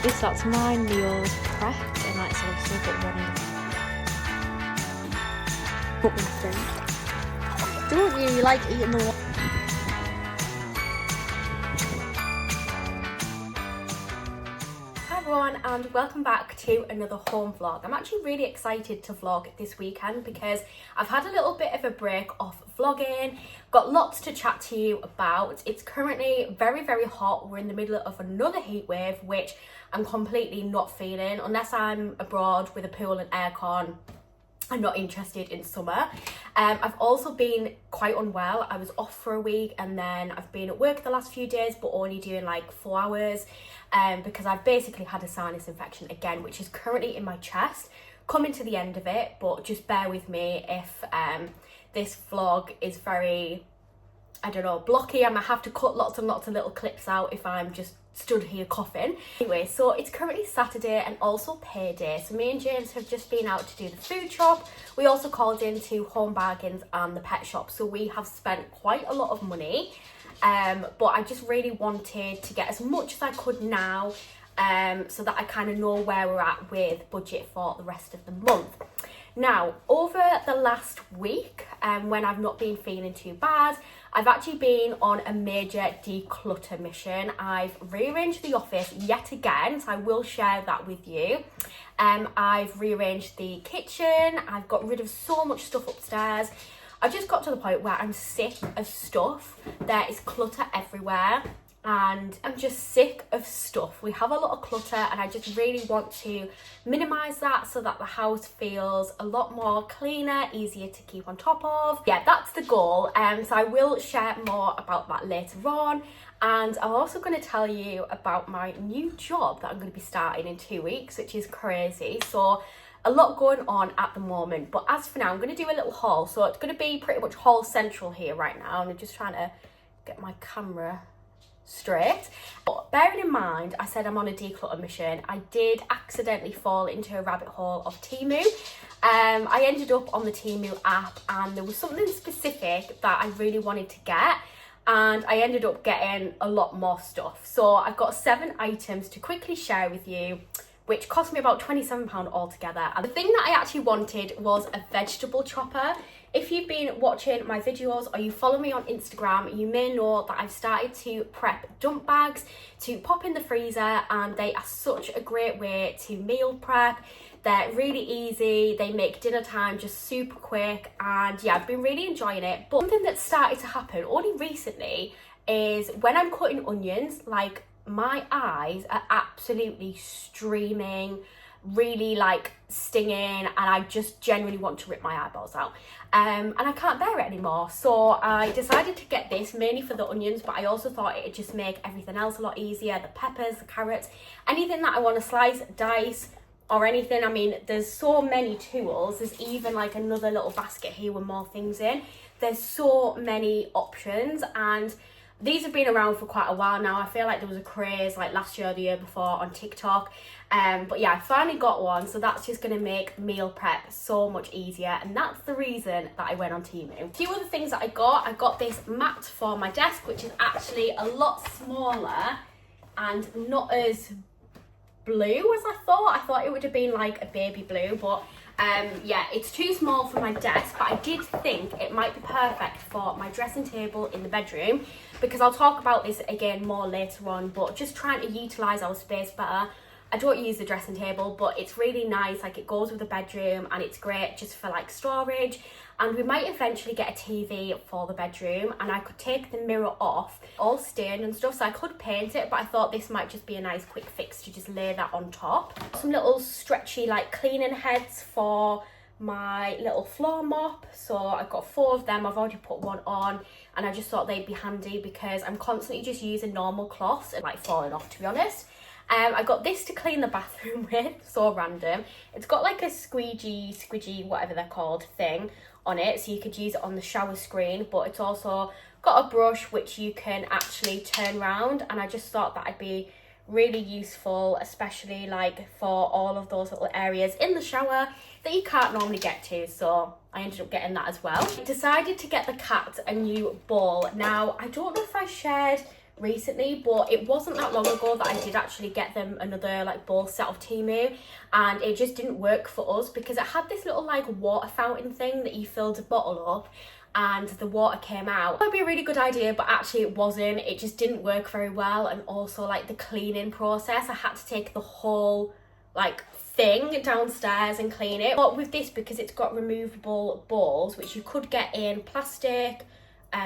This that's my meals prepped, and like so I've still got one in. Don't you? You like eating the one? Hi everyone, and welcome back to another home vlog. I'm actually really excited to vlog this weekend because I've had a little bit of a break off vlogging, got lots to chat to you about. It's currently very, very hot. We're in the middle of another heat wave, which I'm completely not feeling. Unless I'm abroad with a pool and aircon, I'm not interested in summer. I've also been quite unwell. I was off for a week and then I've been at work the last few days, but only doing like 4 hours because I've basically had a sinus infection again, which is currently in my chest. Coming to the end of it, but just bear with me if this vlog is very, I don't know, blocky. I might have to cut lots and lots of little clips out if I'm just stood here coughing. Anyway, so it's currently Saturday and also payday. So me and James have just been out to do the food shop. We also called into Home Bargains and the pet shop. So we have spent quite a lot of money. But I just really wanted to get as much as I could now so that I kind of know where we're at with budget for the rest of the month. Now, over the last week, when I've not been feeling too bad, I've actually been on a major declutter mission. I've rearranged the office yet again, so I will share that with you. I've rearranged the kitchen. I've got rid of so much stuff upstairs. I've just got to the point where I'm sick of stuff. There is clutter everywhere. And I'm just sick of stuff. We have a lot of clutter and I just really want to minimise that so that the house feels a lot more cleaner, easier to keep on top of. Yeah, that's the goal. So I will share more about that later on. And I'm also going to tell you about my new job that I'm going to be starting in 2 weeks, which is crazy. So a lot going on at the moment. But as for now, I'm going to do a little haul. So it's going to be pretty much haul central here right now. And I'm just trying to get my camera straight. But bearing in mind I said I'm on a declutter mission, I did accidentally fall into a rabbit hole of Temu. I ended up on the Temu app and there was something specific that I really wanted to get, and I ended up getting a lot more stuff. So I've got 7 items to quickly share with you, which cost me about £27 altogether. And the thing that I actually wanted was a vegetable chopper. If you've been watching my videos or you follow me on Instagram, you may know that I've started to prep dump bags to pop in the freezer, and they are such a great way to meal prep. They're really easy, they make dinner time just super quick, and yeah, I've been really enjoying it. But something that's started to happen only recently is when I'm cutting onions, like my eyes are absolutely streaming, really like stinging, and I just genuinely want to rip my eyeballs out. And I can't bear it anymore. So I decided to get this mainly for the onions, but I also thought it'd just make everything else a lot easier. The peppers, the carrots, anything that I want to slice, dice, or anything. I mean, there's so many tools. There's even like another little basket here with more things in. There's so many options, and these have been around for quite a while now. I feel like there was a craze like last year or the year before on TikTok. But yeah, I finally got one, so that's just going to make meal prep so much easier, and that's the reason that I went on Temu. A few other things that I got this mat for my desk, which is actually a lot smaller and not as blue as I thought. I thought it would have been like a baby blue, but yeah, it's too small for my desk, but I did think it might be perfect for my dressing table in the bedroom, because I'll talk about this again more later on, but just trying to utilise our space better. I don't use the dressing table, but it's really nice, like it goes with the bedroom and it's great just for like storage. And we might eventually get a TV for the bedroom, and I could take the mirror off, all stained and stuff, so I could paint it, but I thought this might just be a nice quick fix to just lay that on top. Some little stretchy like cleaning heads for my little floor mop. So I've got 4 of them. I've already put one on, and I just thought they'd be handy because I'm constantly just using normal cloths and like falling off, to be honest. I got this to clean the bathroom with, so random. It's got like a squidgy, whatever they're called, thing on it, so you could use it on the shower screen, but it's also got a brush which you can actually turn around, and I just thought that'd be really useful, especially like for all of those little areas in the shower that you can't normally get to. So I ended up getting that as well. I decided to get the cat a new bowl. Now, I don't know if I shared recently, but it wasn't that long ago that I did actually get them another like bowl set of temu, and it just didn't work for us because it had this little like water fountain thing that you filled a bottle up and the water came out. That'd be a really good idea, but actually it wasn't. It just didn't work very well, and also like the cleaning process, I had to take the whole like thing downstairs and clean it. But with this, because it's got removable bowls, which you could get in plastic,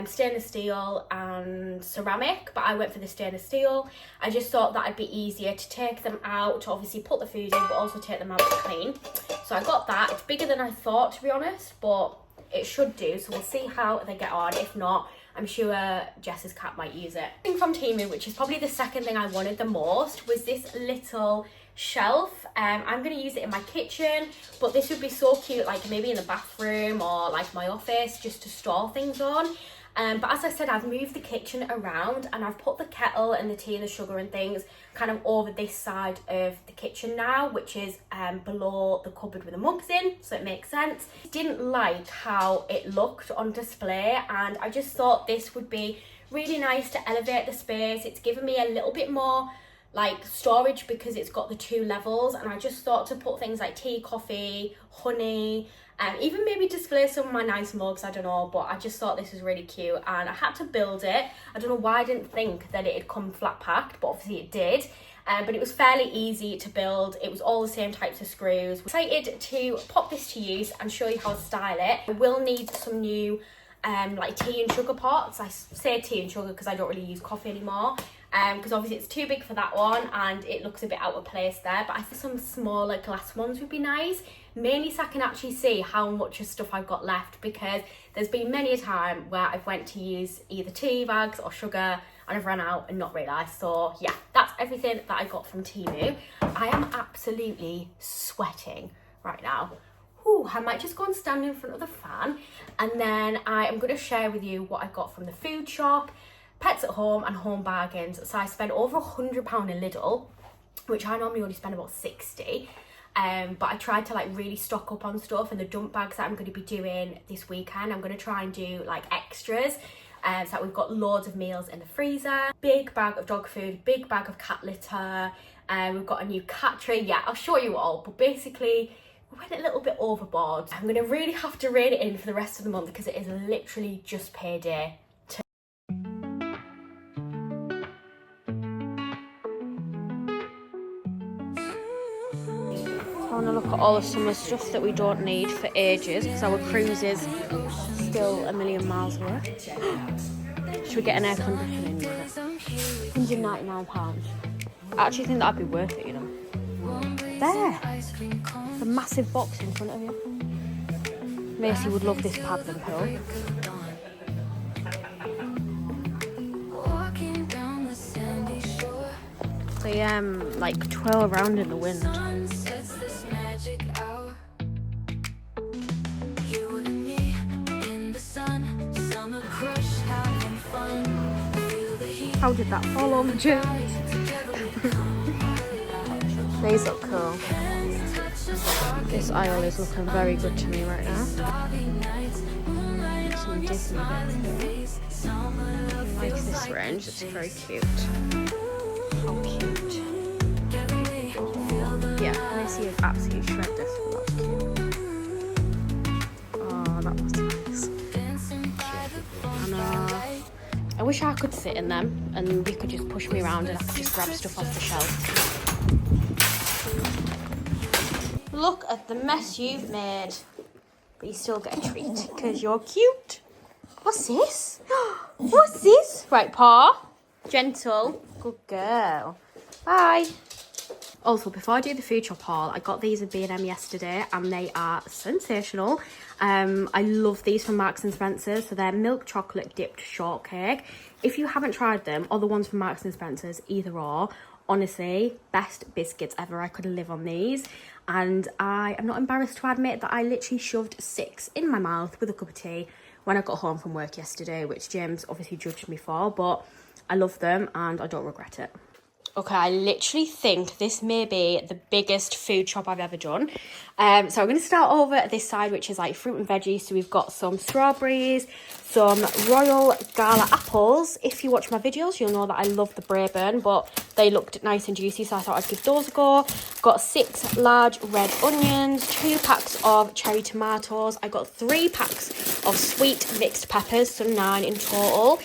stainless steel and ceramic, but I went for the stainless steel. I just thought that it'd be easier to take them out, to obviously put the food in, but also take them out to clean. So I got that. It's bigger than I thought, to be honest, but it should do, so we'll see how they get on. If not, I'm sure Jess's cat might use it. Thing from Temu, which is probably the second thing I wanted the most, was this little shelf. I'm going to use it in my kitchen, but this would be so cute, like maybe in the bathroom or like my office, just to store things on. But as I said, I've moved the kitchen around and I've put the kettle and the tea and the sugar and things kind of over this side of the kitchen now, which is below the cupboard with the mugs in, so it makes sense. Didn't like how it looked on display, and I just thought this would be really nice to elevate the space. It's given me a little bit more like storage because it's got the 2 levels, and I just thought to put things like tea, coffee, honey, even maybe display some of my nice mugs, I don't know, but I just thought this was really cute and I had to build it. I don't know why I didn't think that it'd come flat packed, but obviously it did. But it was fairly easy to build. It was all the same types of screws. Excited to pop this to use and show you how to style it. I will need some new like tea and sugar pots. I say tea and sugar because I don't really use coffee anymore, because obviously it's too big for that one and it looks a bit out of place there, but I think some smaller glass ones would be nice, mainly so I can actually see how much of stuff I've got left, because there's been many a time where I've went to use either tea bags or sugar and I've run out and not realised. So yeah, that's everything that I got from Temu. I am absolutely sweating right now. Ooh, I might just go and stand in front of the fan, and then I am going to share with you what I got from the food shop, Pets at Home and Home Bargains. So I spent over £100 in Lidl, which I normally only spend about 60. But I tried to like really stock up on stuff, and the dump bags that I'm going to be doing this weekend, I'm going to try and do like extras. So that we've got loads of meals in the freezer, big bag of dog food, big bag of cat litter, and we've got a new cat tray. Yeah, I'll show you all, but basically we went a little bit overboard. I'm going to really have to rein it in for the rest of the month because it is literally just payday. I want to look at all the summer stuff that we don't need for ages because our cruise is still a million miles away. Should we get an air conditioning with it? £199. I actually think that'd be worth it, you know. There! The massive box in front of you. Macy would love this paddling pool. They like twirl around in the wind. How did that fall on the Jones? These look cool. This aisle is looking very good to me right now. Some Disney bits here. I like this range, it's very cute. How cute. Yeah, Macy would absolutely shred this, but that's cute. Oh, that was nice. And I wish I could sit in them and you could just push me around and I could just grab stuff off the shelf. Look at the mess you've made. But you still get a treat because you're cute. What's this? What's this? Right, paw. Gentle. Good girl. Bye. Also, before I do the food shop haul, I got these at B&M yesterday and they are sensational. I love these from Marks & Spencer's. So they're milk chocolate dipped shortcake. If you haven't tried them, or the ones from Marks & Spencer's, either or, honestly, best biscuits ever. I could live on these. And I am not embarrassed to admit that I literally shoved 6 in my mouth with a cup of tea when I got home from work yesterday, which James obviously judged me for, but I love them and I don't regret it. Okay, I literally think this may be the biggest food shop I've ever done. So I'm going to start over at this side, which is like fruit and veggies. So we've got some strawberries, some royal gala apples. If you watch my videos, you'll know that I love the Braeburn, but they looked nice and juicy, so I thought I'd give those a go. Got 6 large red onions, 2 packs of cherry tomatoes. I got 3 packs of sweet mixed peppers, so 9 in total.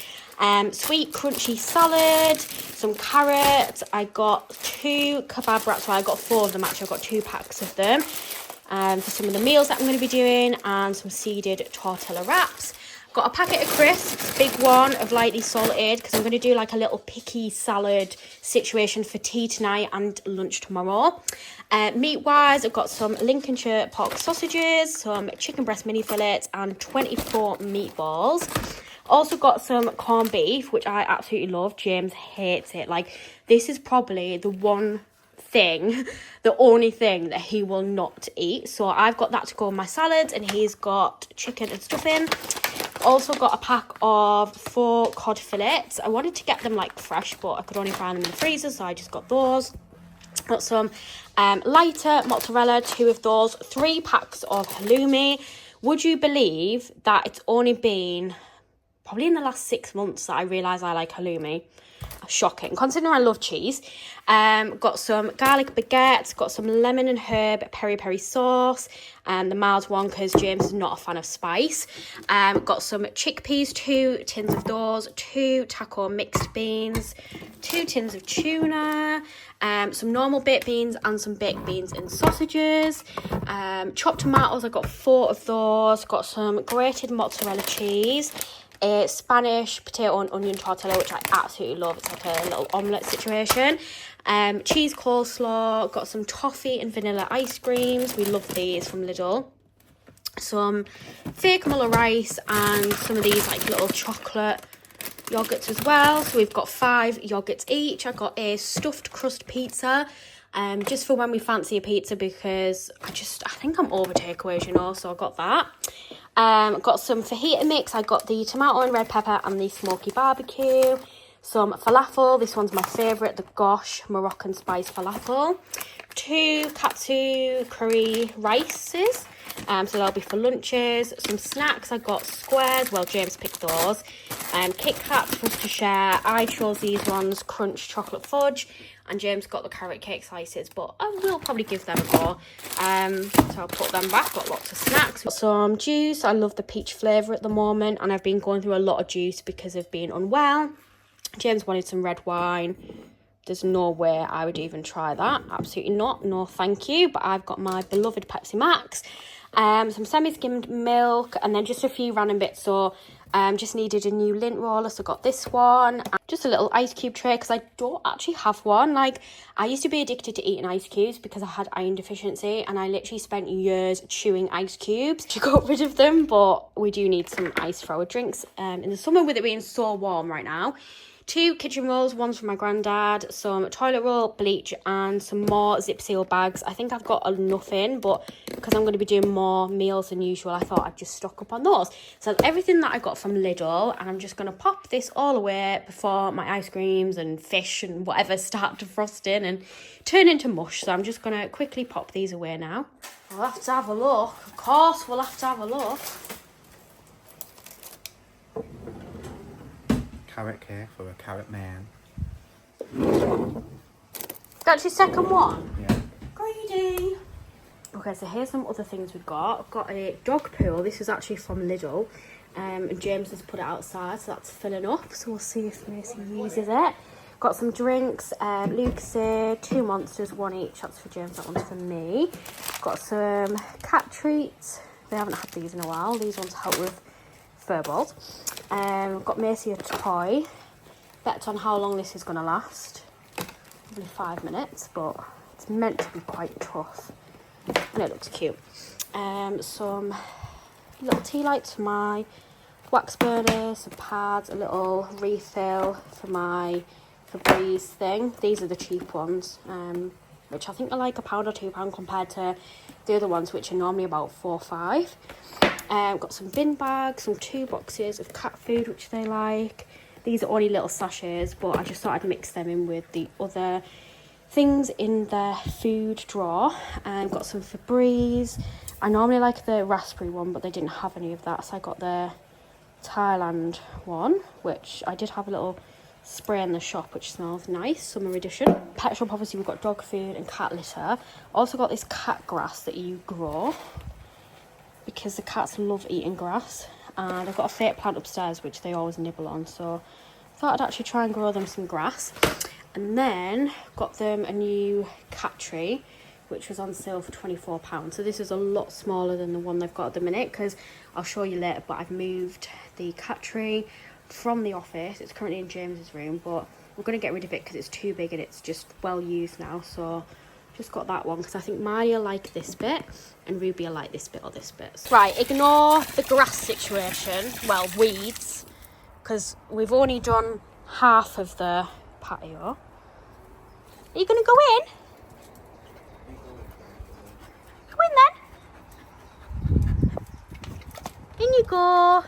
Sweet crunchy salad, some carrots. I got 2 kebab wraps. Well, I got 4 of them actually. I got 2 packs of them for some of the meals that I'm going to be doing, and some seeded tortilla wraps. Got a packet of crisps, big one of lightly salted, because I'm going to do like a little picky salad situation for tea tonight and lunch tomorrow. Meat wise, I've got some Lincolnshire pork sausages, some chicken breast mini fillets, and 24 meatballs. Also got some corned beef, which I absolutely love. James hates it. Like, this is probably the only thing that he will not eat. So I've got that to go on my salads, and he's got chicken and stuffing. Also got a pack of 4 cod fillets. I wanted to get them like fresh, but I could only find them in the freezer, so I just got those. Got some lighter mozzarella, 2 of those, 3 packs of halloumi. Would you believe that it's only been probably in the last 6 months that I realise I like halloumi? Shocking, considering I love cheese. Got some garlic baguettes, got some lemon and herb peri peri sauce, and the mild one because James is not a fan of spice. Got some chickpeas, 2 tins of those, 2 taco mixed beans, 2 tins of tuna, some normal baked beans and some baked beans and sausages. Chopped tomatoes, I got 4 of those. Got some grated mozzarella cheese, a Spanish potato and onion tortilla, which I absolutely love. It's like a little omelette situation. Cheese coleslaw. Got some toffee and vanilla ice creams. We love these from Lidl. Some fake Muller rice and some of these like little chocolate yogurts as well. So we've got 5 yogurts each. I got a stuffed crust pizza, just for when we fancy a pizza, because I think I'm over takeaways, you know, so I got that. Got some fajita mix. I got the tomato and red pepper and the smoky barbecue. Some falafel. This one's my favourite, the Gosh Moroccan spice falafel. 2 katsu curry rices. So they'll be for lunches. Some snacks. I got squares. Well, James picked those. Kit Kats for us to share. I chose these ones, crunch chocolate fudge. And James got the carrot cake slices, but I will probably give them a go. So I'll put them back. Got lots of snacks. Got some juice. I love the peach flavour at the moment, and I've been going through a lot of juice because of being unwell. James wanted some red wine. There's no way I would even try that. Absolutely not. No, thank you. But I've got my beloved Pepsi Max. Some semi-skimmed milk, and then just a few random bits. So just needed a new lint roller, so got this one. Just a little ice cube tray, because I don't actually have one. Like, I used to be addicted to eating ice cubes because I had iron deficiency, and I literally spent years chewing ice cubes to get rid of them. But we do need some ice for our drinks in the summer, with it being so warm right now. 2 kitchen rolls, one's from my granddad, some toilet roll, bleach, and some more zip seal bags. I think I've got enough in, but because I'm going to be doing more meals than usual, I thought I'd just stock up on those. So everything that I got from Lidl, and I'm just going to pop this all away before my ice creams and fish and whatever start defrosting and turn into mush. So I'm just going to quickly pop these away now. We'll have to have a look. Of course, we'll have to have a look. Carrot cake for a carrot man. That's your second one? Yeah. Greedy. Okay, so here's some other things we've got. I've got a dog pool. This is actually from Lidl. And James has put it outside, so that's filling up. So we'll see if Macy uses it. Got some drinks. Lucasade, 2 monsters, 1 each. That's for James, that one's for me. Got some cat treats. They haven't had these in a while. These ones help with fur balls. Got Macy a toy. Bet on how long this is going to last. Probably 5 minutes, but it's meant to be quite tough. And it looks cute. Some little tea lights for my wax burner, some pads, a little refill for my Febreze thing. These are the cheap ones, which I think are like £1 or £2 compared to the other ones, which are normally about 4 or 5. Got some bin bags, some 2 boxes of cat food, which they like. These are only little sachets, but I just thought I'd mix them in with the other things in the food drawer. And got some Febreze. I normally like the raspberry one, but they didn't have any of that, so I got the Thailand one, which I did have a little spray in the shop, which smells nice, summer edition. Pet shop, obviously we've got dog food and cat litter. Also got this cat grass that you grow because the cats love eating grass. And I've got a fake plant upstairs which they always nibble on, so I thought I'd actually try and grow them some grass. And then got them a new cat tree, which was on sale for £24. So this is a lot smaller than the one they've got at the minute, because I'll show you later, but I've moved the cat tree from the office. It's currently in James's room, but we're going to get rid of it because it's too big and it's just well used now. So just got that one because I think Marty will like this bit and Ruby will like this bit or this bit. Right, ignore the grass situation, well, weeds, because we've only done half of the patio. Are you going to go in? Go in then. In you go.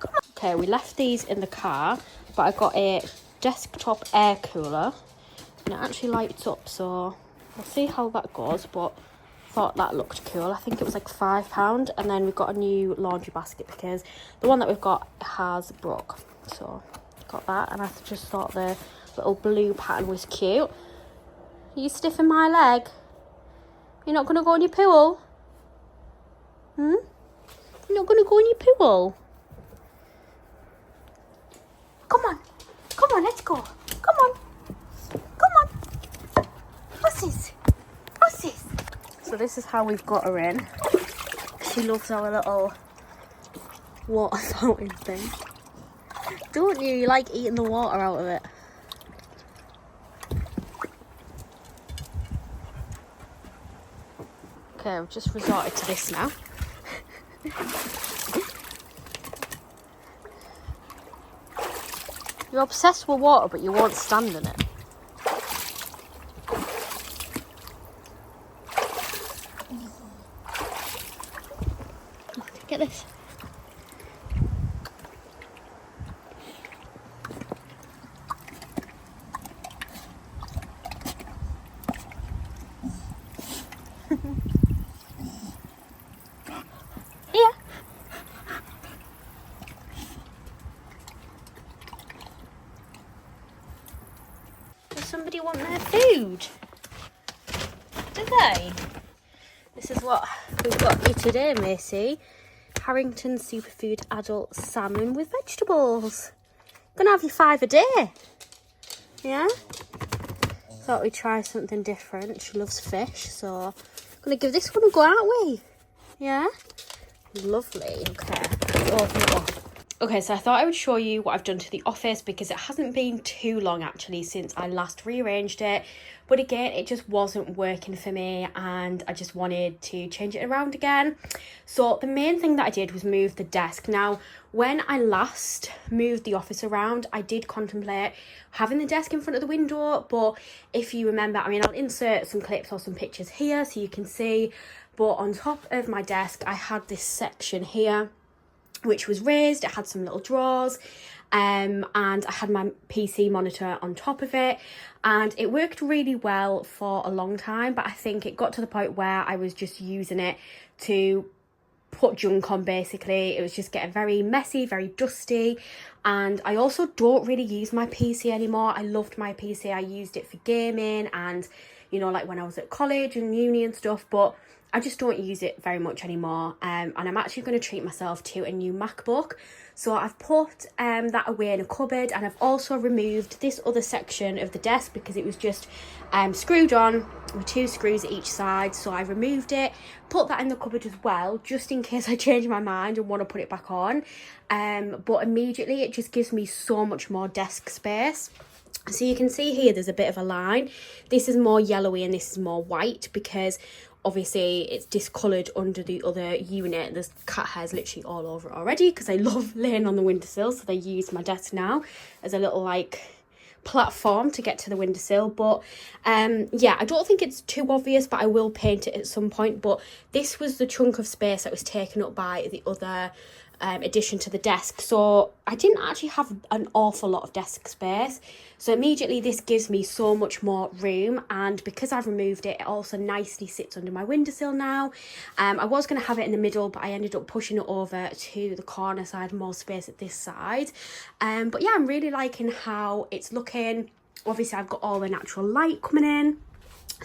Come on. Okay, we left these in the car, but I got a desktop air cooler and it actually lights up, so we'll see how that goes, but thought that looked cool. I think it was like £5, and then we've got a new laundry basket because the one that we've got has broke, so got that. And I just thought the little blue pattern was cute. Are you stiffing my leg? You're not going to go in your pool? You're not going to go in your pool? Come on, let's go. Come on. What's this? So this is how we've got her in. She loves our little water fountain thing. Don't you? You like eating the water out of it. Okay, I've just resorted to this now. You're obsessed with water, but you won't stand in it. Get this. Yeah. Does somebody want their food? Do they? This is what we've got here today, Macy. Harrington Superfood Adult Salmon with vegetables. Gonna have you 5 a day. Yeah? Thought we'd try something different. She loves fish, so gonna give this one a go, aren't we? Yeah? Lovely. Okay, let's open it up. Okay, so I thought I would show you what I've done to the office because it hasn't been too long actually since I last rearranged it. But again, it just wasn't working for me and I just wanted to change it around again. So the main thing that I did was move the desk. Now, when I last moved the office around, I did contemplate having the desk in front of the window. But if you remember, I mean, I'll insert some clips or some pictures here so you can see. But on top of my desk, I had this section here which was raised. It had some little drawers and I had my PC monitor on top of it, and it worked really well for a long time, but I think it got to the point where I was just using it to put junk on. Basically, it was just getting very messy, very dusty, and I also don't really use my PC anymore. I loved my PC. I used it for gaming and, you know, like when I was at college and uni and stuff, but I just don't use it very much anymore, and I'm actually going to treat myself to a new MacBook. So I've put that away in a cupboard, and I've also removed this other section of the desk because it was just screwed on with 2 screws at each side. So I removed it, put that in the cupboard as well, just in case I change my mind and want to put it back on. But immediately it just gives me so much more desk space. So you can see here there's a bit of a line. This is more yellowy and this is more white because obviously it's discoloured under the other unit. There's cat hairs literally all over it already because I love laying on the windowsill, so they use my desk now as a little like platform to get to the windowsill. But yeah, I don't think it's too obvious, but I will paint it at some point. But this was the chunk of space that was taken up by the other addition to the desk, so I didn't actually have an awful lot of desk space, so immediately this gives me so much more room. And because I've removed it, it also nicely sits under my windowsill now. I was going to have it in the middle, but I ended up pushing it over to the corner so I had more space at this side. But yeah, I'm really liking how it's looking. Obviously I've got all the natural light coming in,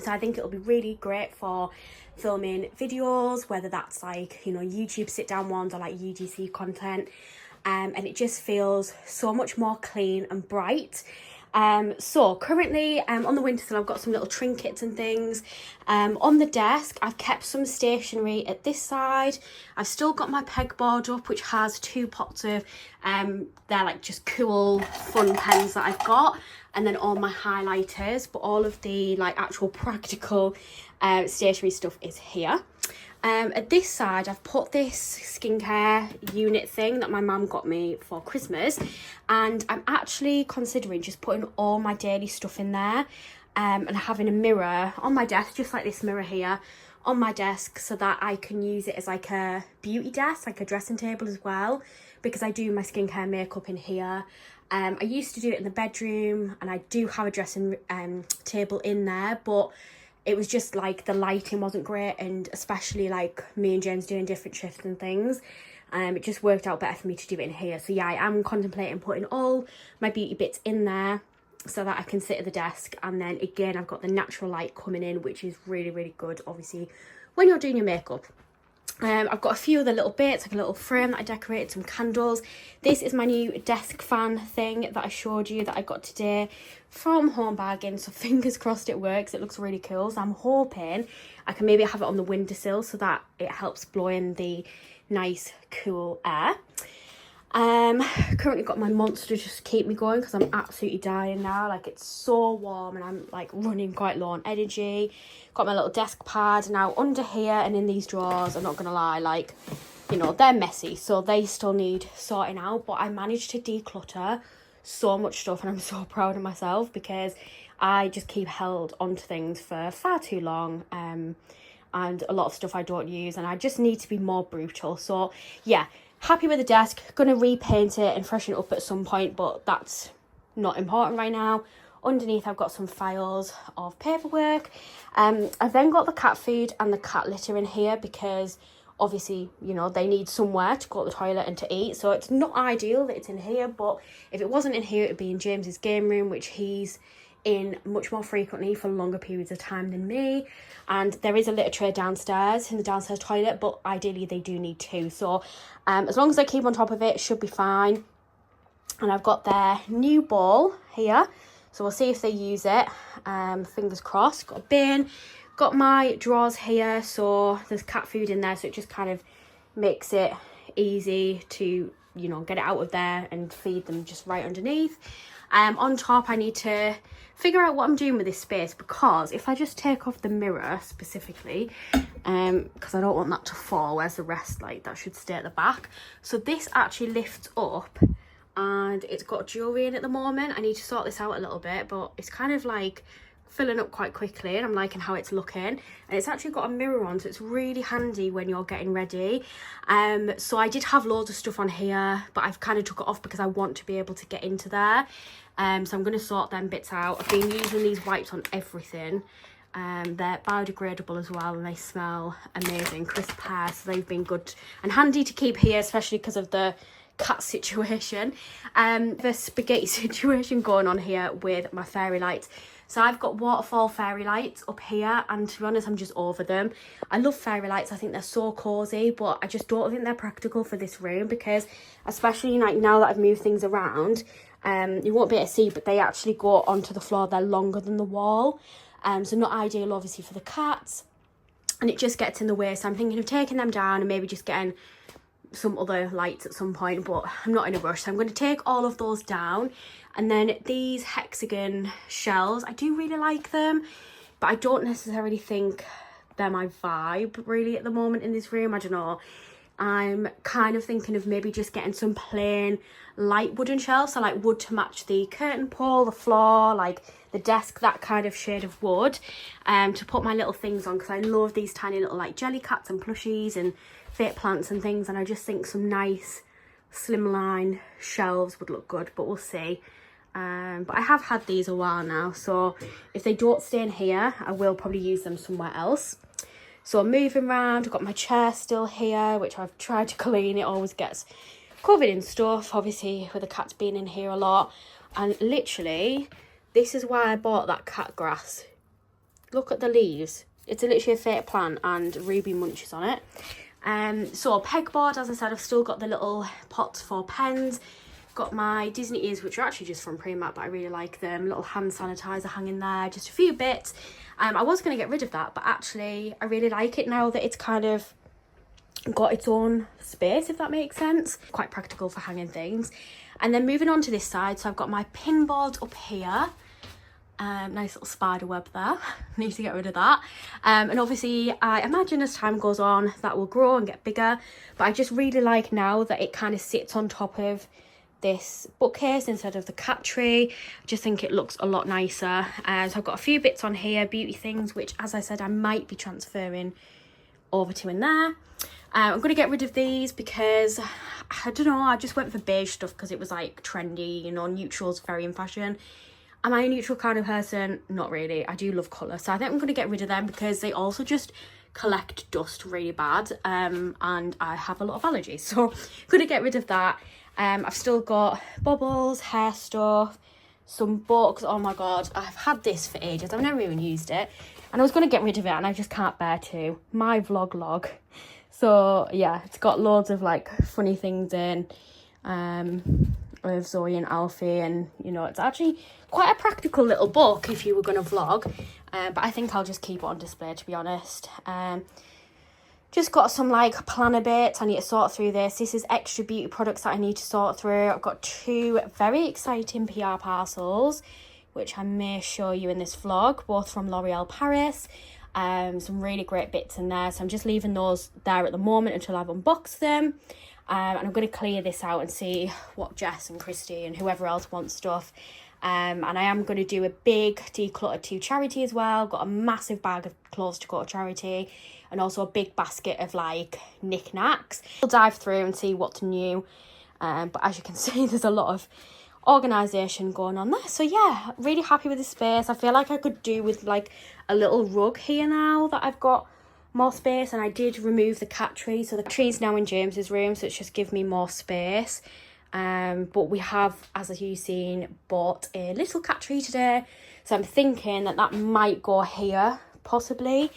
so I think it'll be really great for filming videos, whether that's like, you know, YouTube sit down ones or like UGC content, and it just feels so much more clean and bright. So currently on the windowsill I've got some little trinkets and things. On the desk I've kept some stationery at this side. I've still got my pegboard up, which has 2 pots of they're like just cool fun pens that I've got, and then all my highlighters, but all of the like actual practical stationery stuff is here. At this side I've put this skincare unit thing that my mum got me for Christmas, and I'm actually considering just putting all my daily stuff in there, and having a mirror on my desk, just like this mirror here on my desk, so that I can use it as like a beauty desk, like a dressing table as well, because I do my skincare makeup in here. I used to do it in the bedroom, and I do have a dressing table in there, but it was just like the lighting wasn't great, and especially like me and James doing different shifts and things, it just worked out better for me to do it in here. So yeah, I am contemplating putting all my beauty bits in there so that I can sit at the desk, and then again I've got the natural light coming in, which is really, really good obviously when you're doing your makeup. I've got a few other little bits, like a little frame that I decorated, some candles. This is my new desk fan thing that I showed you that I got today from Home Bargain, so fingers crossed it works. It looks really cool, so I'm hoping I can maybe have it on the windowsill so that it helps blow in the nice cool air. Currently got my Monster just to keep me going because I'm absolutely dying now. Like, it's so warm and I'm like running quite low on energy. Got my little desk pad now under here, and in these drawers, I'm not gonna lie, like, you know, they're messy, so they still need sorting out, but I managed to declutter so much stuff, and I'm so proud of myself because I just keep held onto things for far too long, and a lot of stuff I don't use, and I just need to be more brutal. So yeah, happy with the desk, gonna repaint it and freshen it up at some point, but that's not important right now. Underneath I've got some files of paperwork. I've then got the cat food and the cat litter in here because obviously, you know, they need somewhere to go to the toilet and to eat, so it's not ideal that it's in here, but if it wasn't in here it would be in James's game room, which he's in much more frequently for longer periods of time than me. And there is a litter tray downstairs in the downstairs toilet, but ideally they do need 2, so as long as I keep on top of it, should be fine. And I've got their new bowl here, so we'll see if they use it. Fingers crossed. Got a bin, got my drawers here, so there's cat food in there, so it just kind of makes it easy to, you know, get it out of there and feed them just right underneath. On top I need to figure out what I'm doing with this space, because if I just take off the mirror specifically, because I don't want that to fall, whereas the rest, like, that should stay at the back. So this actually lifts up and it's got jewellery in at the moment. I need to sort this out a little bit, but it's kind of like filling up quite quickly and I'm liking how it's looking, and it's actually got a mirror on, so it's really handy when you're getting ready. So I did have loads of stuff on here, but I've kind of took it off because I want to be able to get into there. So I'm going to sort them bits out. I've been using these wipes on everything. They're biodegradable as well, and they smell amazing, crisp hair, so they've been good and handy to keep here, especially because of the cat situation, the spaghetti situation going on here with my fairy lights. So I've got waterfall fairy lights up here, and to be honest, I'm just over them. I love fairy lights, I think they're so cozy, but I just don't think they're practical for this room, because especially like now that I've moved things around, you won't be able to see, but they actually go onto the floor. They're longer than the wall, so not ideal obviously for the cats, and it just gets in the way. So I'm thinking of taking them down and maybe just getting some other lights at some point, but I'm not in a rush, so I'm going to take all of those down. And then these hexagon shells, I do really like them, but I don't necessarily think they're my vibe really at the moment in this room. I don't know, I'm kind of thinking of maybe just getting some plain light wooden shelves, so like wood to match the curtain pole, the floor, like the desk that kind of shade of wood to put my little things on, because I love these tiny little like jelly cats and plushies and fake plants and things, and I just think some nice slimline shelves would look good, but we'll see. But I have had these a while now, so if they don't stay in here, I will probably use them somewhere else. So I'm moving around. I've got my chair still here, which I've tried to clean. It always gets covered in stuff, obviously with the cats being in here a lot. And literally, this is why I bought that cat grass. Look at the leaves. It's literally a fake plant and Ruby munches on it. So pegboard, as I said, I've still got the little pots for pens. Got my Disney ears, which are actually just from Primark, but I really like them. Little hand sanitizer hanging there, just a few bits. I was going to get rid of that, but actually I really like it now that it's kind of got its own space, if that makes sense. Quite practical for hanging things. And then moving on to this side, so I've got my pin board up here. Nice little spider web there. Need to get rid of that. And obviously I imagine as time goes on that will grow and get bigger, but I just really like now that it kind of sits on top of this bookcase instead of the cat tree. I just think it looks a lot nicer. So I've got a few bits on here, beauty things, which as I said I might be transferring over to in there. I'm going to get rid of these because I don't know, I just went for beige stuff because it was like trendy, you know, neutral's very in fashion. Am I a neutral kind of person? Not really. I do love colour, so I think I'm going to get rid of them because they also just collect dust really bad, and I have a lot of allergies, so I'm going to get rid of that. I've still got bubbles, hair stuff, some books. Oh my god, I've had this for ages. I've never even used it, and I was going to get rid of it, and I just can't bear to. My vlog log. So yeah, it's got loads of like funny things in with Zoe and Alfie, and you know, it's actually quite a practical little book if you were going to vlog, but I think I'll just keep it on display, to be honest. Just got some like planner bits. I need to sort through this. This is extra beauty products that I need to sort through. I've got 2 very exciting PR parcels, which I may show you in this vlog, both from L'Oreal Paris. Some really great bits in there. So I'm just leaving those there at the moment until I've unboxed them. And I'm going to clear this out and see what Jess and Christy and whoever else wants stuff. And I am going to do a big declutter to charity as well. Got a massive bag of clothes to go to charity, and also a big basket of like knickknacks. We'll dive through and see what's new. But as you can see, there's a lot of organisation going on there. So yeah, really happy with the space. I feel like I could do with like a little rug here now that I've got more space, and I did remove the cat tree, so the tree's now in James's room, so it's just give me more space. But we have, as you've seen, bought a little cat tree today, so I'm thinking that that might go here possibly,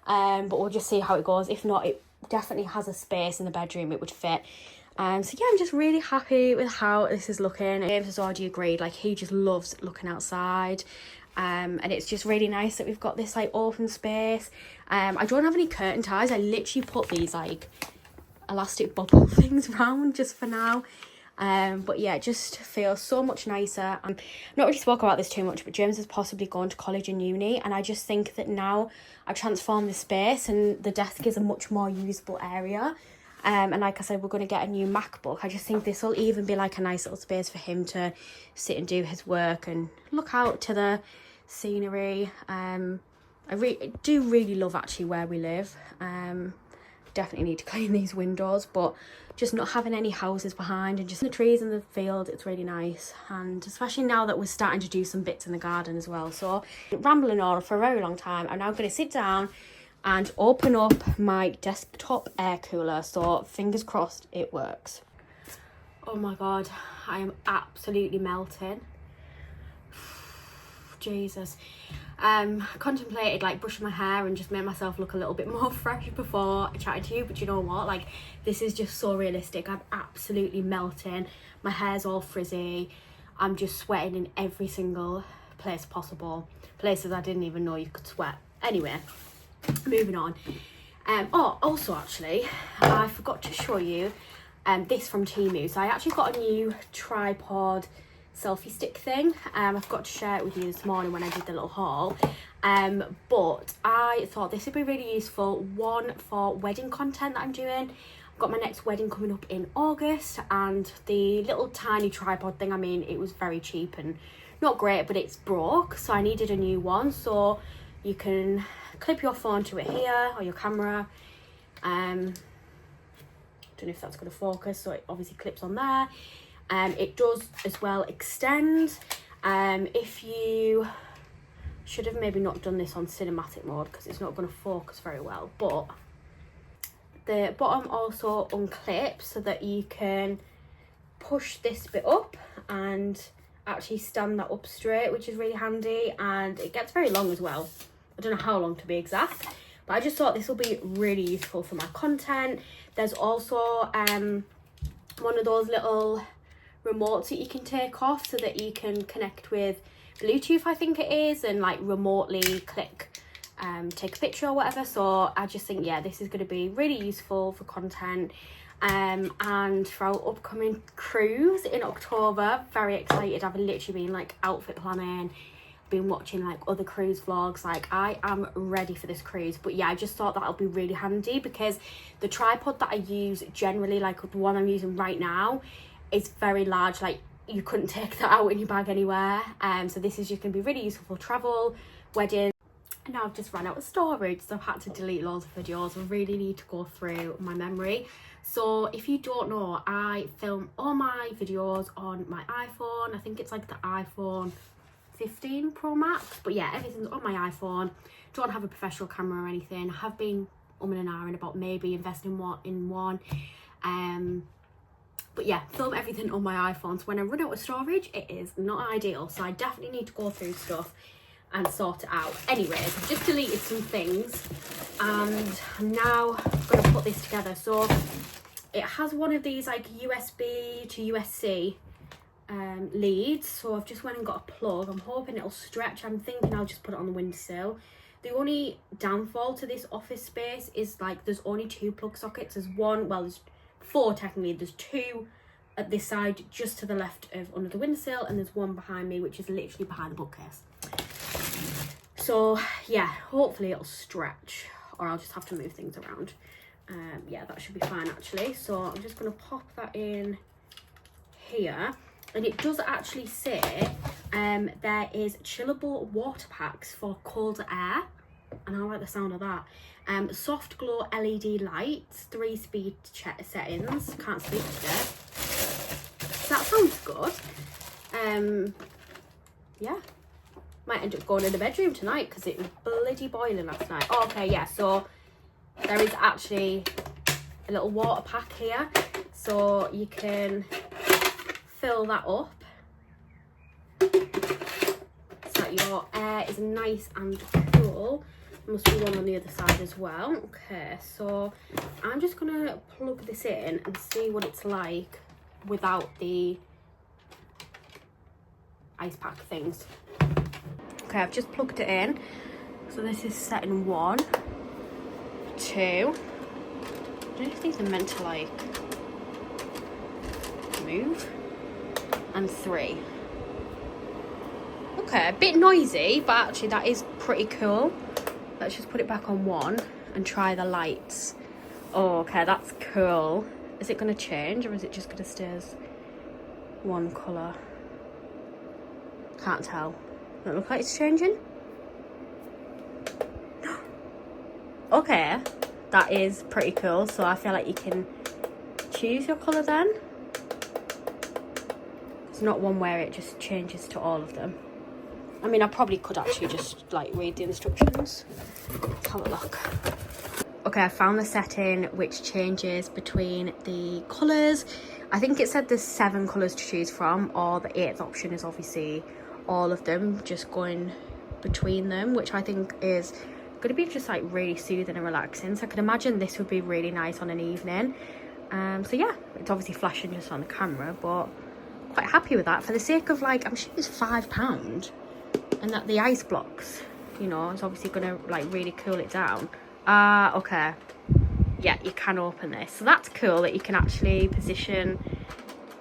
but we'll just see how it goes. If not, it definitely has a space in the bedroom it would fit. So yeah, I'm just really happy with how this is looking. James has already agreed, like he just loves looking outside. And it's just really nice that we've got this like open space. I don't have any curtain ties. I literally put these like elastic bubble things around just for now. But yeah, it just feels so much nicer. I'm not really spoke about this too much, but James is possibly going to college and uni, and I just think that now I've transformed the space and the desk is a much more usable area. And like I said, we're going to get a new MacBook. I just think this will even be like a nice little space for him to sit and do his work and look out to the scenery. I do really love actually where we live. Definitely need to clean these windows, but just not having any houses behind and just the trees in the field, it's really nice. And especially now that we're starting to do some bits in the garden as well. So rambling on for a very long time, I'm now going to sit down and open up my desktop air cooler, so fingers crossed it works. Oh my god, I am absolutely melting. Jesus. Contemplated like brushing my hair and just made myself look a little bit more fresh before I chatted to you, but you know what, like this is just so realistic. I'm absolutely melting, my hair's all frizzy, I'm just sweating in every single place possible, places I didn't even know you could sweat. Anyway, moving on. Also actually, I forgot to show you this from Temu. So I actually got a new tripod selfie stick thing. I forgot to share it with you this morning when I did the little haul. But I thought this would be really useful, one for wedding content that I'm doing. I've got my next wedding coming up in August, and the little tiny tripod thing, I mean, it was very cheap and not great, but it's broke, so I needed a new one. So you can clip your phone to it here, or your camera. Don't know if that's going to focus, so it obviously clips on there. It does as well extend. If you should have maybe not done this on cinematic mode because it's not going to focus very well, but the bottom also unclips so that you can push this bit up and actually stand that up straight, which is really handy, and it gets very long as well. I don't know how long to be exact, but I just thought this will be really useful for my content. There's also one of those little remotes that you can take off so that you can connect with Bluetooth, I think it is, and like remotely click take a picture or whatever. So I just think, yeah, this is going to be really useful for content and for our upcoming cruise in October. Very excited. I've literally been like outfit planning, been watching like other cruise vlogs. Like I am ready for this cruise. But yeah, I just thought that'll be really handy because the tripod that I use generally, like the one I'm using right now, is very large. Like you couldn't take that out in your bag anywhere. So this is just gonna be really useful for travel, wedding. And now I've just run out of storage, so I've had to delete loads of videos. I really need to go through my memory. So if you don't know, I film all my videos on my iPhone. I think it's like the iPhone 15 Pro Max, but yeah, everything's on my iPhone. Don't have a professional camera or anything. I have been umming and ahhing about maybe investing in one. But yeah, film everything on my iPhone. So when I run out of storage, it is not ideal. So I definitely need to go through stuff and sort it out. Anyways, I've just deleted some things and I'm now going to put this together. So it has one of these like USB to USB-C leads. So I've just went and got a plug. I'm hoping it'll stretch. I'm thinking I'll just put it on the windowsill. The only downfall to this office space is like there's only 2 plug sockets. There's one, well, there's 4 technically. There's 2 at this side just to the left of under the windowsill, and there's one behind me which is literally behind the bookcase. So yeah, hopefully it'll stretch, or I'll just have to move things around. Yeah, that should be fine actually. So I'm just going to pop that in here, and it does actually say there is chillable water packs for colder air, and I like the sound of that. Soft glow LED lights, 3-speed settings. Can't speak today. So that sounds good. Yeah, might end up going in the bedroom tonight because it was bloody boiling last night. Oh, okay, yeah, so there is actually a little water pack here, so you can fill that up so that your air is nice and cool. There must be one on the other side as well. Okay, so I'm just gonna plug this in and see what it's like without the ice pack things. Okay, I've just plugged it in. So this is setting 1, 2. I don't know if these are meant to like move. And 3. Okay, a bit noisy, but actually that is pretty cool. Let's just put it back on 1 and try the lights. Oh, okay, that's cool. Is it going to change, or is it just going to stay as one colour? Can't tell. Doesn't look like it's changing. Okay, that is pretty cool. So I feel like you can choose your colour then. It's not one where it just changes to all of them. I mean, I probably could actually just like read the instructions. Let's have a look. Okay, I found the setting which changes between the colours. I think it said there's 7 colours to choose from, or the 8th option is obviously all of them, just going between them, which I think is going to be just like really soothing and relaxing. So I can imagine this would be really nice on an evening. So yeah, it's obviously flashing just on the camera, but quite happy with that for the sake of like, I'm sure it's £5, and that the ice blocks, you know, is obviously going to like really cool it down. Okay, yeah, you can open this, so that's cool that you can actually position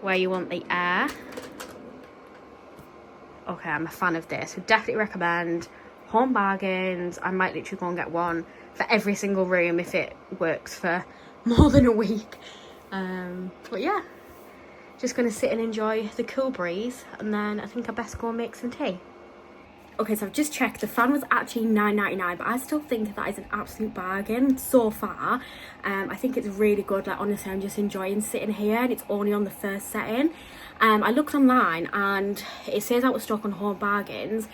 where you want the air. Okay, I'm a fan of this. Would definitely recommend. Home bargains. I might literally go and get one for every single room if it works for more than a week. But yeah, Just gonna sit and enjoy the cool breeze, and then I think I best go and make some tea. Okay, so I've just checked. The fan was actually £9.99, but I still think that is an absolute bargain so far. I think it's really good. Like, honestly, I'm just enjoying sitting here, and it's only on the first setting. I looked online and it says out of stock on Home Bargains,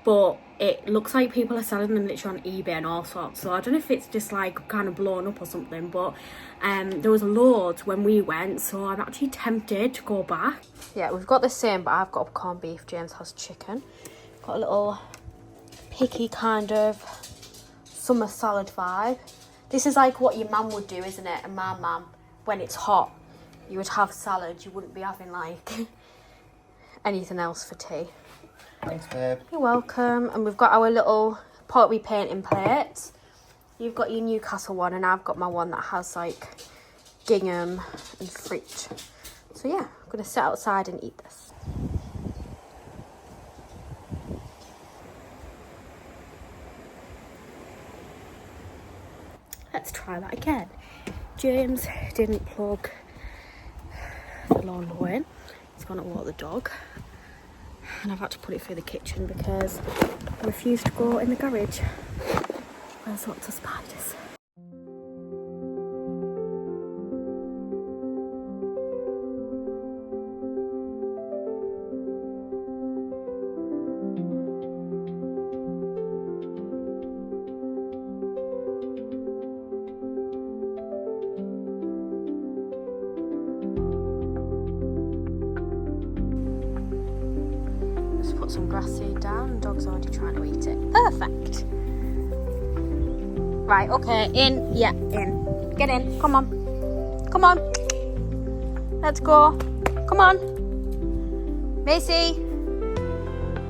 but it looks like people are selling them literally on eBay and all sorts. So I don't know if it's just like kind of blown up or something, but there was loads when we went, so I'm actually tempted to go back. Yeah, we've got the same, but I've got corned beef. James has chicken. Got a little picky kind of summer salad vibe. This is like what your mum would do, isn't it? And my mum, when it's hot, you would have salad. You wouldn't be having like anything else for tea. Thanks, babe. You're welcome. And we've got our little pottery painting plates. You've got your Newcastle one, and I've got my one that has like gingham and fruit. So yeah, I'm gonna sit outside and eat this. Let's try that again. James didn't plug the lawnmower in. He's gone to walk the dog. And I've had to put it through the kitchen because I refused to go in the garage. There's lots of spiders. Put some grass seed down, and dog's already trying to eat it. Perfect. Right, okay, in. Yeah, in. Get in. Come on. Come on. Let's go. Come on. Macy.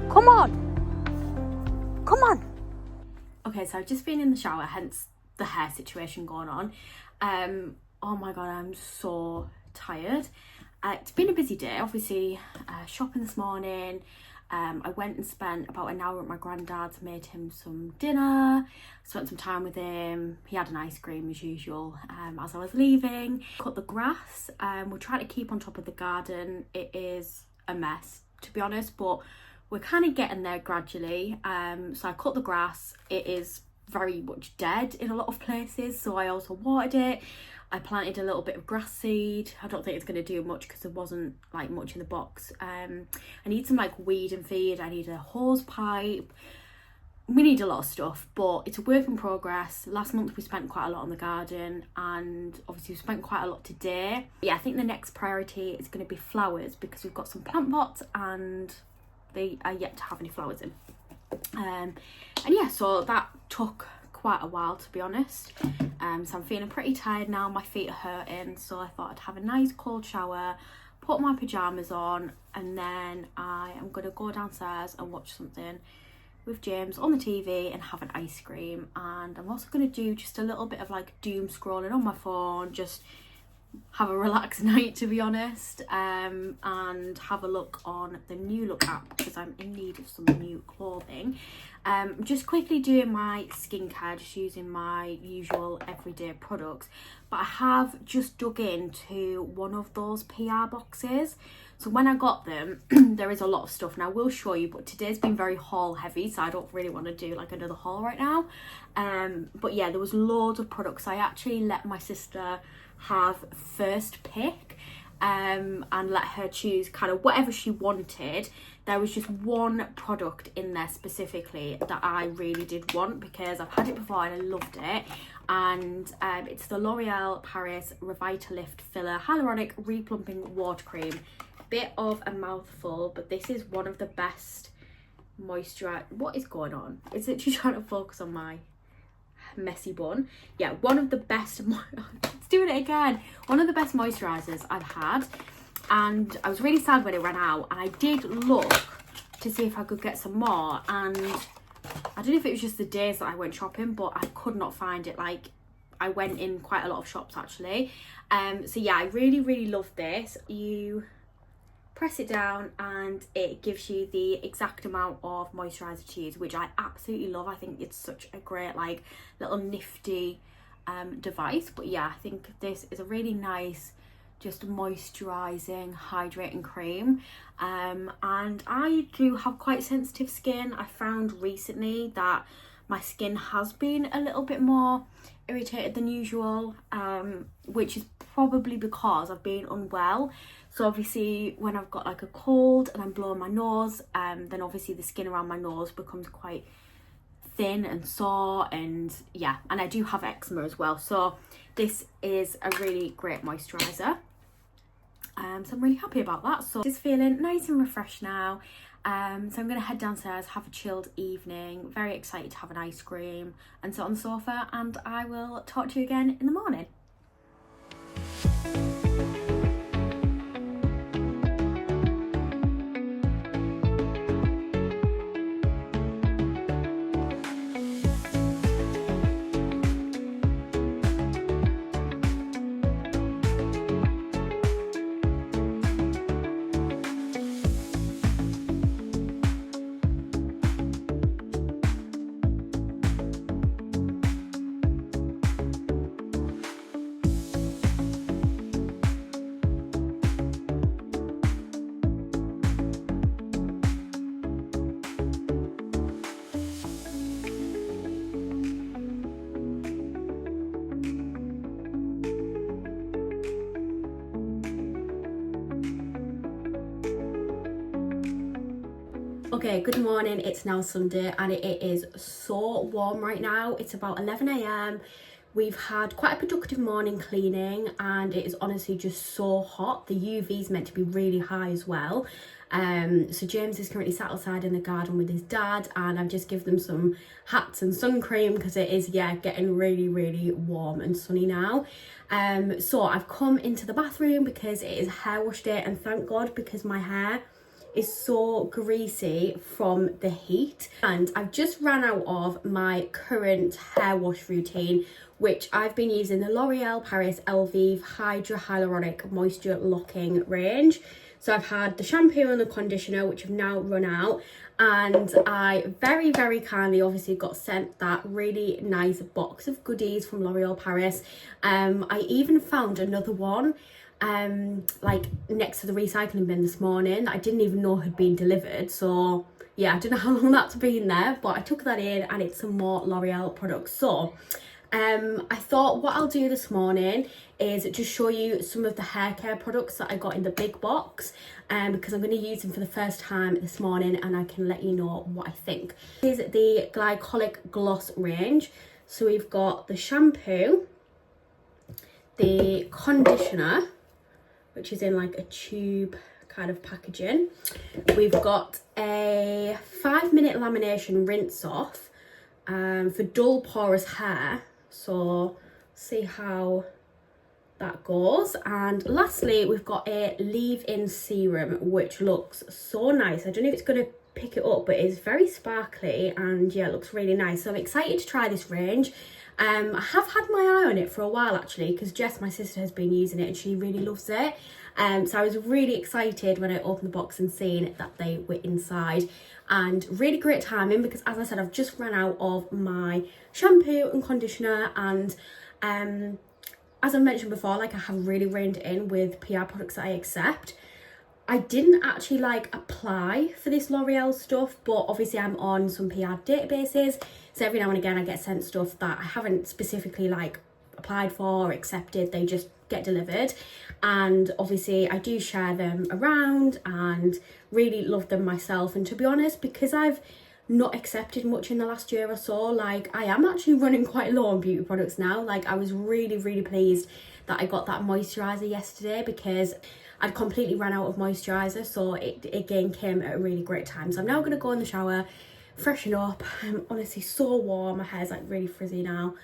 Come on. Come on. Okay, so I've just been in the shower, hence the hair situation going on. Oh my god, I'm so tired. It's been a busy day, obviously. Shopping this morning. I went and spent about an hour at my granddad's, made him some dinner, spent some time with him. He had an ice cream as usual. As I was leaving, cut the grass. We're trying to keep on top of the garden. It is a mess, to be honest, but we're kind of getting there gradually. So I cut the grass. It is very much dead in a lot of places, so I also watered it. I planted a little bit of grass seed. I don't think it's going to do much because there wasn't like much in the box. I need some like weed and feed. I need a hose pipe. We need a lot of stuff, but it's a work in progress. Last month we spent quite a lot on the garden, and obviously we spent quite a lot today. Yeah, I think the next priority is going to be flowers because we've got some plant pots and they are yet to have any flowers in. And yeah, so that took quite a while, to be honest. So I'm feeling pretty tired now. My feet are hurting, so I thought I'd have a nice cold shower, put my pajamas on, and then I am going to go downstairs and watch something with James on the TV and have an ice cream. And I'm also going to do just a little bit of like doom scrolling on my phone, just have a relaxed night, to be honest, and have a look on the New Look app because I'm in need of some new clothing. Just quickly doing my skincare, just using my usual everyday products, but I have just dug into one of those PR boxes. So when I got them, there is a lot of stuff, and I will show you, but today's been very haul heavy, so I don't really want to do like another haul right now. But yeah, there was loads of products. I actually let my sister have first pick, and let her choose kind of whatever she wanted. There was just one product in there specifically that I really did want because I've had it before and I loved it, and it's the L'Oreal Paris Revitalift Filler Hyaluronic Replumping Water Cream. Bit of a mouthful, but this is one of the best moisturizer. What is going on? Is it just trying to focus on my messy bun? Yeah, one of the best let's do it again. One of the best moisturizers I've had, and I was really sad when it ran out, and I did look to see if I could get some more, and I don't know if it was just the days that I went shopping, but I could not find it. Like, I went in quite a lot of shops actually. So yeah, I really love this. You press it down and it gives you the exact amount of moisturizer to use, which I absolutely love. I think it's such a great like little nifty device. But yeah, I think this is a really nice just moisturising, hydrating cream. And I do have quite sensitive skin. I found recently that my skin has been a little bit more irritated than usual, which is probably because I've been unwell. So obviously when I've got like a cold and I'm blowing my nose, then obviously the skin around my nose becomes quite thin and sore, and yeah, and I do have eczema as well. So this is a really great moisturiser. So I'm really happy about that. So just feeling nice and refreshed now. So I'm going to head downstairs, have a chilled evening, very excited to have an ice cream and sit on the sofa, and I will talk to you again in the morning. Okay, good morning. It's now Sunday and it is so warm right now. It's about 11 a.m. We've had quite a productive morning cleaning and it is honestly just so hot. The UV is meant to be really high as well. So James is currently sat outside in the garden with his dad, and I've just given them some hats and sun cream because it is, yeah, getting really warm and sunny now. So I've come into the bathroom because it is hair wash day, and thank God, because my hair is so greasy from the heat. And I've just ran out of my current hair wash routine, which I've been using the L'Oreal Paris Elvive Hydra Hyaluronic Moisture Locking range. So I've had the shampoo and the conditioner, which have now run out, and I very kindly obviously got sent that really nice box of goodies from L'Oreal Paris. I even found another one like next to the recycling bin this morning that I didn't even know had been delivered. So yeah, I don't know how long that's been there, but I took that in and it's some more L'Oreal products. So I thought what I'll do this morning is just show you some of the hair care products that I got in the big box, because I'm going to use them for the first time this morning and I can let you know what I think. This is the Glycolic Gloss range. So we've got the shampoo, the conditioner, which is in like a tube kind of packaging. We've got a 5-minute lamination rinse off for dull porous hair. So see how that goes. And lastly, we've got a leave-in serum, which looks so nice. I don't know if it's going to pick it up, but it's very sparkly and yeah, it looks really nice. So I'm excited to try this range. I have had my eye on it for a while actually, because Jess, my sister, has been using it and she really loves it. So I was really excited when I opened the box and seen that they were inside, and really great timing because, as I said, I've just run out of my shampoo and conditioner, and as I mentioned before, like I have really reined in with PR products that I accept. I didn't actually like apply for this L'Oreal stuff, but obviously I'm on some PR databases, so every now and again I get sent stuff that I haven't specifically like applied for or accepted. They just get delivered, and obviously I do share them around and really love them myself. And to be honest, because I've not accepted much in the last year or so, like I am actually running quite low on beauty products now. Like I was really pleased that I got that moisturiser yesterday because I'd completely ran out of moisturiser, so it again came at a really great time. So I'm now going to go in the shower, freshen up. I'm honestly so warm. My hair's like really frizzy now.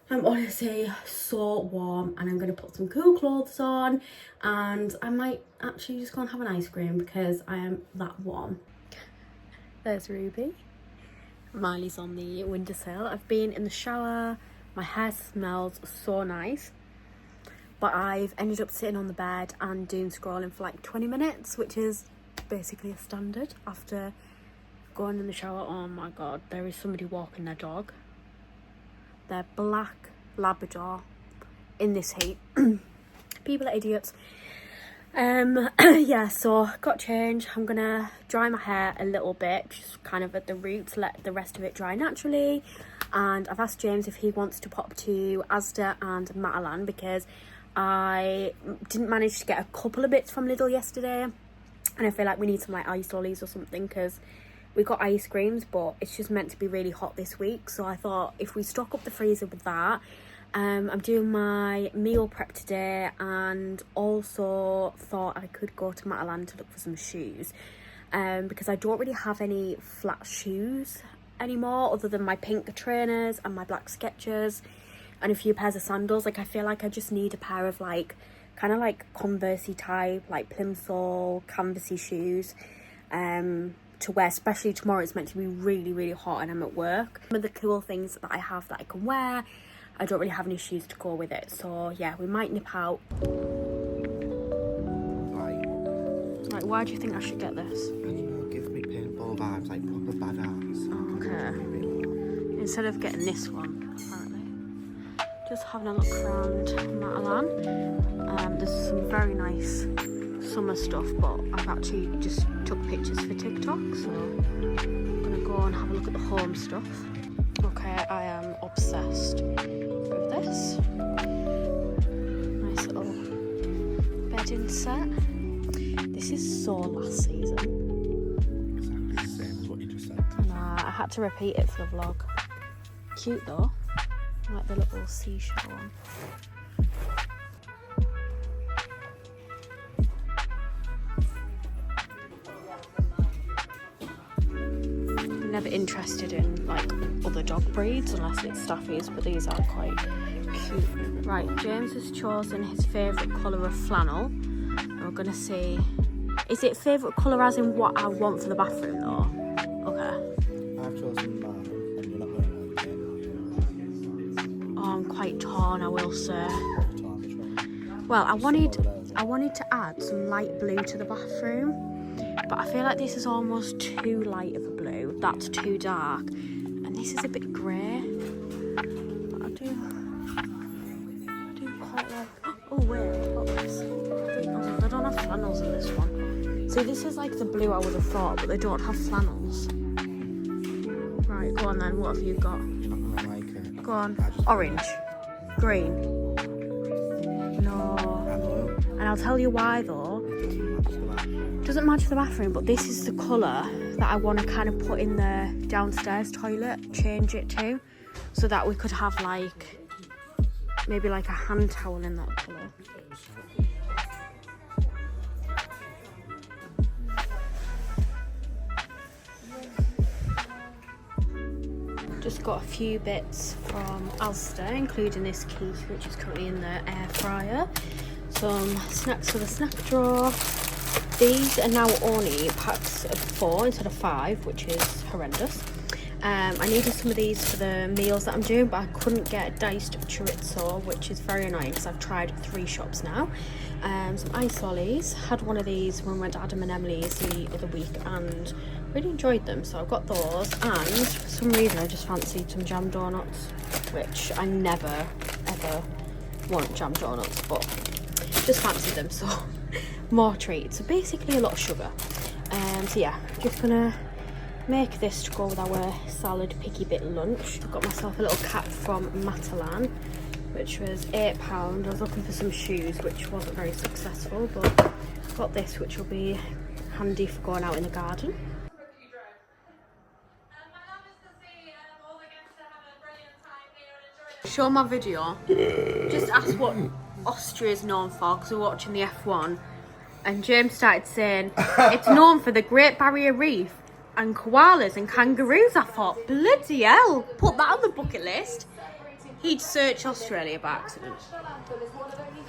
I'm honestly so warm, and I'm going to put some cool clothes on, and I might actually just go and have an ice cream because I am that warm. There's Ruby. Miley's on the windowsill. I've been in the shower. My hair smells so nice. But I've ended up sitting on the bed and doing scrolling for like 20 minutes, which is basically a standard after going in the shower. Oh my God, there is somebody walking their dog. Their black Labrador in this heat. People are idiots. Yeah, so got changed. I'm gonna dry my hair a little bit, just kind of at the roots, let the rest of it dry naturally. And I've asked James if he wants to pop to Asda and Matalan because I didn't manage to get a couple of bits from Lidl yesterday, and I feel like we need some like ice lollies or something because we got ice creams, but it's just meant to be really hot this week. So I thought if we stock up the freezer with that. I'm doing my meal prep today, and also thought I could go to Matalan to look for some shoes, because I don't really have any flat shoes anymore other than my pink trainers and my black Skechers and a few pairs of sandals. Like I feel like I just need a pair of like kind of like Converse-y type, like plimsoll canvasy shoes to wear, especially tomorrow. It's meant to be really hot and I'm at work. Some of the cool things that I have that I can wear, I don't really have any shoes to go with it. So yeah, we might nip out. Like, why do you think I should get this? I don't know, give me paintball vibes, like proper badass. Okay. Instead of getting this one, apparently. Just having a look around Matalan. There's some very nice summer stuff, but I've actually just took pictures for TikTok, so I'm gonna go and have a look at the home stuff. Okay, I am obsessed with this. Nice little bedding set. This is so last season. Exactly the same as what you just said. Nah, I had to repeat it for the vlog. Cute though. I like the little seashell one. Never interested in like other dog breeds unless it's staffies, but these are quite cute. Right, James has chosen his favourite colour of flannel. And we're gonna see, is it favourite colour as in what I want for the bathroom though? Okay. I've chosen mine, and you're not going to know. Oh, I'm quite torn, I will say. Well, I wanted to add some light blue to the bathroom, but I feel like this is almost too light of a blue. That's too dark, and this is a bit grey. But I do quite like. Oh wait, what this? They don't have flannels in this one. See, this is like the blue I would have thought, but they don't have flannels. Right, go on then. What have you got? You're not going to like it. Go on. Orange, green. No. And I'll tell you why though. Doesn't match the bathroom, but this is the colour that I want to kind of put in the downstairs toilet, change it to, so that we could have like maybe like a hand towel in that colour. Just got a few bits from Asda, including this quiche, which is currently in the air fryer. Some snacks for the snack drawer. These are now only packs of 4 instead of 5, which is horrendous. I needed some of these for the meals that I'm doing, but I couldn't get diced chorizo, which is very annoying because I've tried 3 shops now. Some ice lollies. Had one of these when we went to Adam and Emily's the other week and really enjoyed them, so I've got those. And for some reason I just fancied some jam donuts, which I never ever want jam donuts, but just fancied them, so more treats. So basically a lot of sugar. So yeah, just gonna make this to go with our salad picky bit lunch. I've got myself a little cap from Matalan, which was £8. I was looking for some shoes, which wasn't very successful, but I've got this, which will be handy for going out in the garden. Show my video. Just ask what Austria is known for, because we're watching the F1, and James started saying it's known for the Great Barrier Reef and koalas and kangaroos. I thought, bloody hell, put that on the bucket list. He'd search Australia by accident.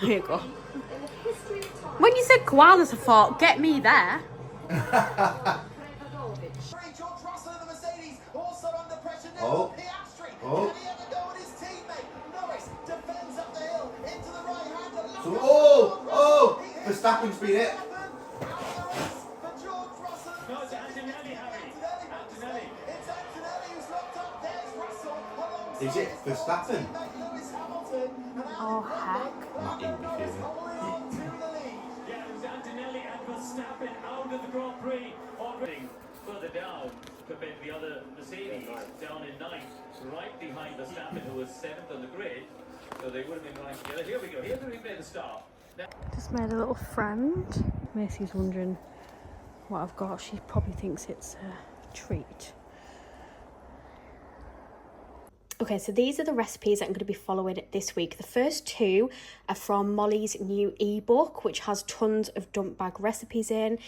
Here you go. When you said koalas, I thought, get me there. Oh. Oh. So, oh, Verstappen's been it. Is it Verstappen? Oh heck. Not in the right behind Verstappen, who was 7th on the grid. So they would have been running together. Here we go. Here's the replay of the start. Just made a little friend. Macy's wondering what I've got. She probably thinks it's a treat. Okay, so these are the recipes that I'm going to be following this week. The first two are from Molly's new ebook, which has tons of dump bag recipes in.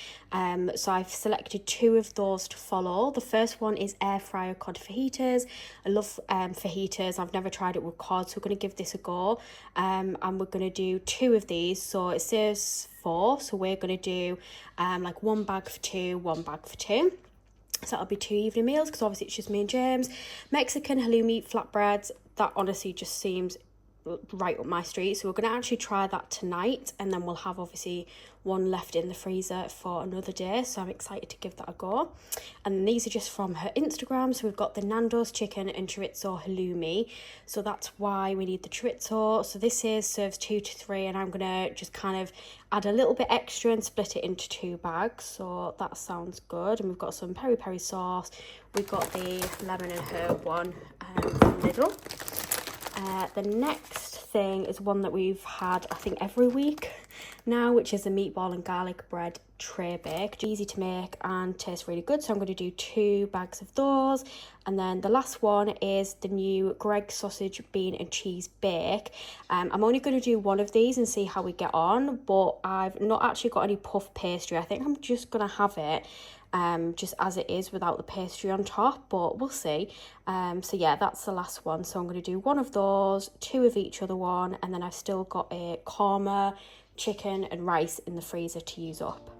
So I've selected two of those to follow. The first one is air fryer cod fajitas. I love fajitas. I've never tried it with cod, so we're going to give this a go. And we're going to do two of these. So it serves 4, so we're going to do like one bag for 2, one bag for 2. So that'll be 2 evening meals, because obviously it's just me and James. Mexican halloumi flatbreads, that honestly just seems right up my street. So we're going to actually try that tonight, and then we'll have obviously one left in the freezer for another day. So I'm excited to give that a go. And these are just from her Instagram. So we've got the Nando's chicken and chorizo halloumi. So that's why we need the chorizo. So this serves 2 to 3, and I'm going to just kind of add a little bit extra and split it into 2 bags. So that sounds good. And we've got some peri peri sauce. We've got the lemon and herb one from Lidl. The next thing is one that we've had, I think, every week now, which is the meatball and garlic bread tray bake. Easy to make and tastes really good. So I'm going to do 2 bags of those. And then the last one is the new Greg sausage, bean and cheese bake. I'm only going to do one of these and see how we get on, but I've not actually got any puff pastry. I think I'm just going to have it just as it is without the pastry on top, but we'll see. So yeah, that's the last one. So I'm going to do one of those, 2 of each other one, and then I've still got a korma, chicken and rice in the freezer to use up.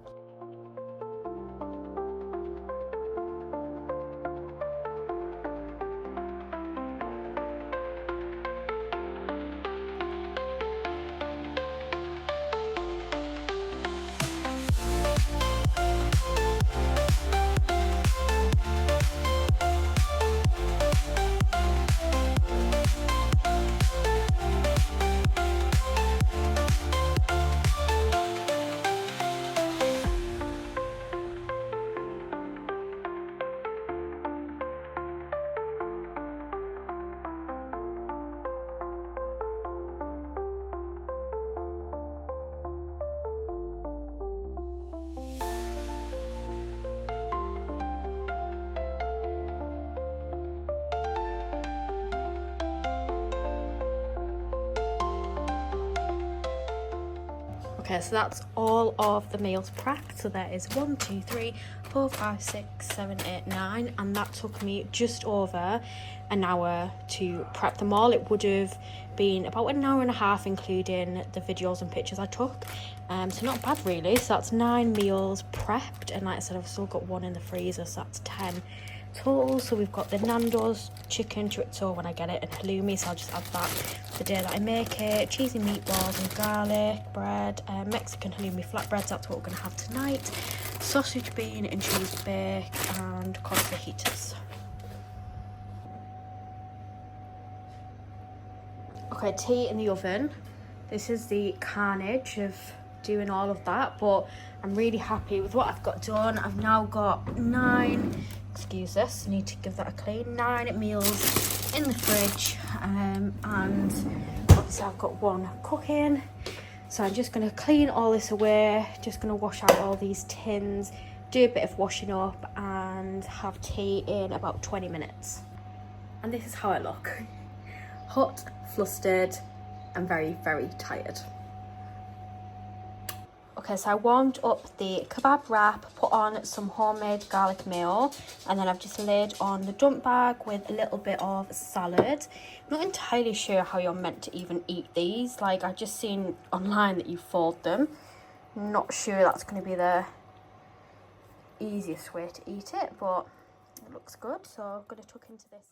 Okay, so that's all of the meals prepped. So there is 1, 2, 3, 4, 5, 6, 7, 8, 9, and that took me just over an hour to prep them all. It would have been about an hour and a half, including the videos and pictures I took. So not bad really. So that's 9 meals prepped, and like I said, I've still got 1 in the freezer, so that's 10 total. So we've got the Nando's chicken chorizo when I get it, and halloumi, so I'll just add that the day that I make it. Cheesy meatballs and garlic bread, Mexican halloumi flatbreads, that's what we're going to have tonight. Sausage, bean and cheese bake, and cod fajitas. Okay, tea in the oven. This is the carnage of doing all of that, but I'm really happy with what I've got done. I've now got 9, excuse this, I need to give that a clean, 9 meals in the fridge, and obviously I've got 1 cooking. So I'm just going to clean all this away, just going to wash out all these tins, do a bit of washing up, and have tea in about 20 minutes. And this is how I look. Hot, flustered, and very, very tired. Okay, so I warmed up the kebab wrap, put on some homemade garlic mayo, and then I've just laid on the dump bag with a little bit of salad. I'm not entirely sure how you're meant to even eat these. Like, I've just seen online that you fold them. Not sure that's going to be the easiest way to eat it, but it looks good, so I'm going to tuck into this.